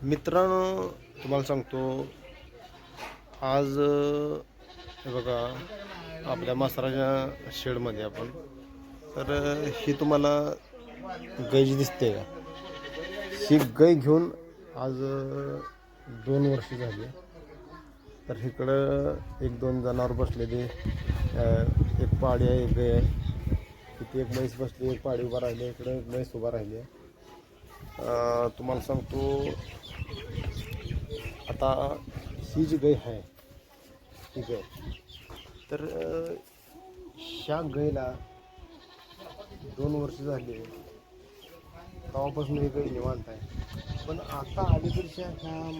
मित्रांनो, तुम्हाला सांगतो आज हे बघा आपल्या मसराच्या शेडमध्ये आपण तर ही तुम्हाला गाय जी दिसते का, ही गाय घेऊन आज 2 वर्ष झाली. तर इकडं एक दोन जनावर बसलेले, एक पाडी आहे, एक गाय आहे, तिथे एक म्हैस बसली, एक पाडी उभा राहिली, इकडं एक म्हैस उभा राहिली आहे. तुम्हाला सांगतो आता ही जी गाय आहे ही गाय, तर ह्या गायला 2 वर्ष झाली तेव्हापासून ही गाय निवांत आहे. पण आता अलीकडच्या ह्या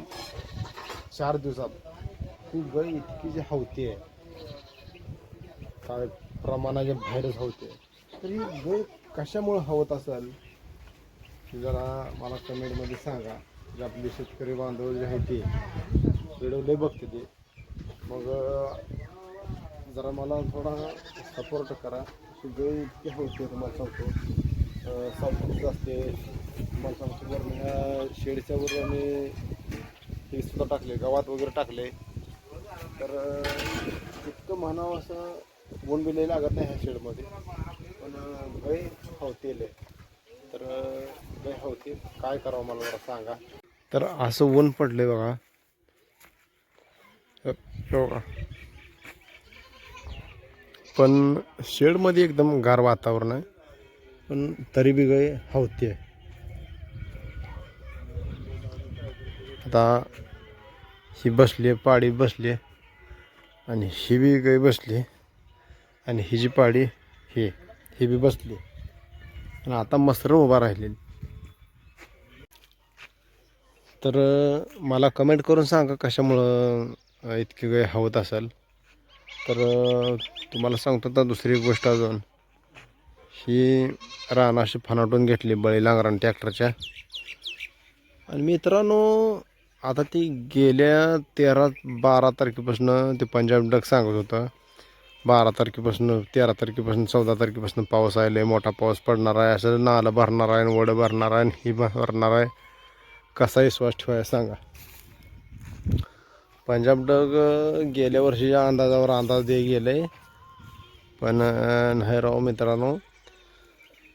4 दिवसात ही गाय इतकी जी हवते आहे, काय प्रमाणाच्या बाहेरच हवते. तर ही गाय कशामुळे हवत असेल जरा मला कमेंटमध्ये सांगा. जे आपले शेतकरी बांधव जे आहे ते व्हिडिओ लय बघते ते, मग जरा मला थोडा सपोर्ट करा. गाय इतकी हवते तुम्हाला सांगतो, सावलीच असते. तुम्हाला सांगतो बरं, ह्या शेडच्या वर आम्ही हे सुद्धा टाकले, गावात वगैरे टाकले. तर इतकं म्हणावं असं ऊन बिलही लागत नाही ह्या शेडमध्ये, पण गाय हवतेल आहे. तर गाय हवते, काय करावं मला जरा सांगा. तर असं ऊन पडले बघा, बघा, पण शेडमध्ये एकदम गार वातावरण आहे, पण तरी बी गाय हवते. आता ही बसली, पाडी बसली, आणि ही बी गाय बसली, आणि ही जी पाडी ही बी बसली, आणि आता मसर उभा राहिलेली. तर मला कमेंट करून सांगा कशामुळं इतकी गाय हवत असेल. तर तुम्हाला सांगतो तर दुसरी एक गोष्ट अजून, ही रान अशी फनाटून घेतली बळी नांगरान ट्रॅक्टरच्या. आणि मित्रांनो, आता ती गेल्या 12 तारखेपासून ते पंजाब डक सांगत होतं 12 तारखेपासून, 13 तारखेपासून, 14 तारखेपासून पाऊस आहे, लय मोठा पाऊस पडणार आहे, असं नालं भरणार आहे, वडं भरणार आहे, ही भरणार आहे. कसा विश्वास ठेवायचा सांगा. पंजाब डग गेल्या वर्षीच्या अंदाजावर अंदाज दे गेले, पण नाही राव मित्रांनो.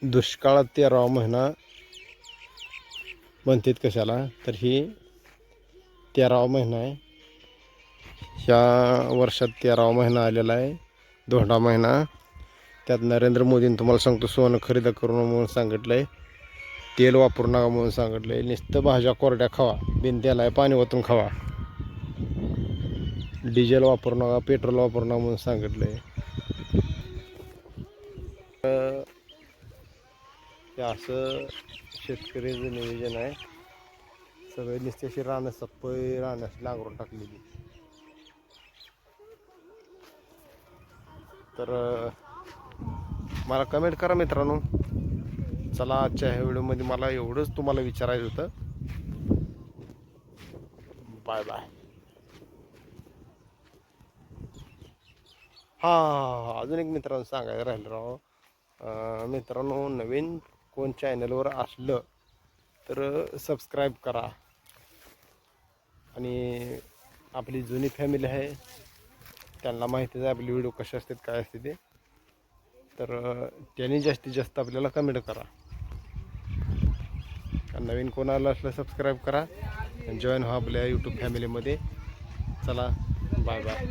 दुष्काळात 13वा महिना म्हणतात कशाला, तर ही 13वा महिना आहे. ह्या वर्षात 13वा महिना आलेला आहे, धोंडा महिना. त्यात नरेंद्र मोदींनी तुम्हाला सांगतो सोनं खरेदी करू नका म्हणून सांगितलं आहे, तेल वापरू नका म्हणून सांगितलं आहे, नुसतं भाज्या कोरड्या खावा, बिन तेला पाणी ओतून खावा, डिझेल वापरू नका, पेट्रोल वापरू नका म्हणून सांगितलं आहे. हे असं शेतकऱ्याचं नियोजन आहे. सगळे नुसत्याशी रानं सप्पई रानाशी नांगरून टाकलेली. तर मला कमेंट करा मित्रांनो. चला, आजच्या ह्या व्हिडिओमध्ये मला एवढंच तुम्हाला विचारायचं होतं. Bye bye. हा, अजून एक मित्रांनो सांगायचं राहिलं राव. मित्रांनो, नवीन कोण चॅनलवर असलं तर सबस्क्राईब करा. आणि आपली जुनी फॅमिली आहे त्यांना माहितीच आहे आपली व्हिडिओ कसे असतात, काय असते ते. तर त्यांनी जास्तीत जास्त आपल्याला कमेंट करा. नवीन कोणाला असलं सबस्क्राईब करा, जॉईन व्हा आपल्या यूट्यूब फॅमिलीमध्ये. चला, बाय बाय.